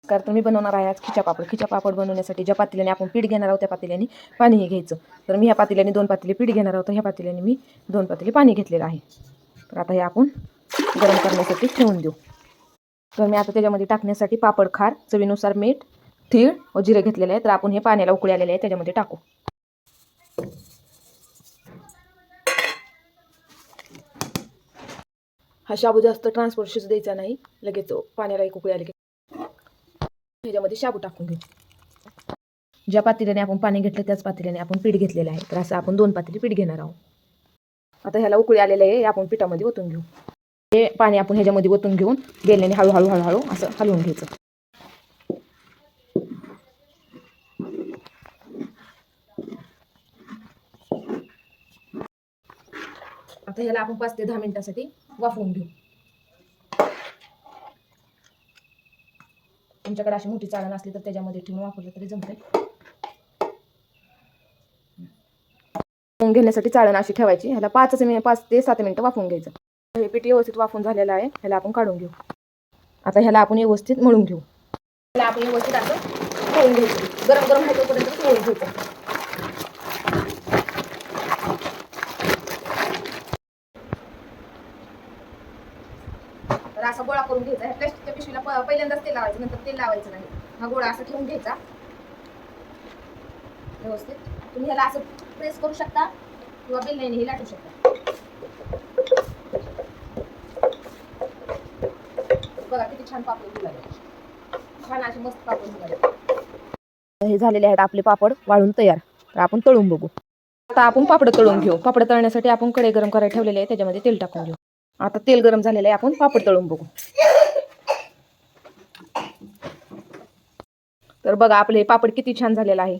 तर मी बनवणार आहे आज खिचा पापड. खिचा पापड बनवण्यासाठी ज्या पातेल्याने आपण पीठ घेणार आहोत त्या पातेल्याने पाणी घ्यायचं. तर मी ह्या पातेल्याने 2 पातेले पीठ घेणार आहोत. ह्या पातेल्याने मी 2 पातेले पाणी घेतलेलं आहे. तर आता हे आपण गरम करण्यासाठी ठेवून देऊ. तर मी आता त्याच्यामध्ये टाकण्यासाठी पापड खार, चवीनुसार मीठ, तीळ व जिरे घेतलेले आहे. तर आपण हे पाण्याला उकळी आलेले आहे त्याच्यामध्ये टाकू. हा शाबू जास्त ट्रान्सपोर्ट शिजू द्यायचा नाही, लगेच पाण्याला एक उकळी आली की ह्याच्यामध्ये शाबू टाकून घेऊ. ज्या पातेल्याने आपण पाणी घेतलं त्याच पातेल्याने आपण पीठ घेतलेलं आहे. तर असं आपण 2 पातेले पीठ घेणार आहोत. आता ह्याला उकळी आलेलं आहे, आपण पिठामध्ये ओतून घेऊ. हे पाणी आपण ह्याच्यामध्ये ओतून घेऊन बेलण्याने हळूहळू हळूहळू असं हलवून घ्यायचं. आता ह्याला आपण 5 ते 10 मिनिटासाठी वाफवून घेऊ. तुमच्याकडे अशी मोठी चाळण असली तर त्याच्यामध्ये ठेवून वापरलं तरी जमतंय. वाफवून घेण्यासाठी चाळण अशी ठेवायची. ह्याला 5 ते 7 मिनिटं वाफवून घ्यायचं. हे पीठ व्यवस्थित वाफवून झालेलं आहे. ह्याला आपण काढून घेऊ. आता ह्याला आपण व्यवस्थित मळून घेऊ. ह्याला आपण व्यवस्थित असं मळून घ्यायचं. गरम गरम आहे तोपर्यंत मळून घ्यायचं. तर असा गोळा करून घ्यायचा. प्लास्टिकच्या पिशवीला पहिल्यांदाच तेल लावायचं, नंतर तेल लावायचं नाही. हा गोळा असा ठेवून घ्यायचा व्यवस्थित. तुम्ही ह्याला असं प्रेस करू शकता किंवा बेलण्याने लाटू शकता. बघा किती छान पापड निघाले, छान असे मस्त पापड निघाले. हे झालेले आहेत आपले पापड वाळून तयार. तर आपण तळून बघू. आता आपण पापड तळून घेऊ. पापड तळण्यासाठी आपण कढई गरम करायला ठेवलेली आहे, त्याच्यामध्ये तेल टाकून घेऊ. आता तेल गरम झालेलं आहे, आपण पापड तळून बघू. तर बघा आपले पापड किती छान झालेला आहे.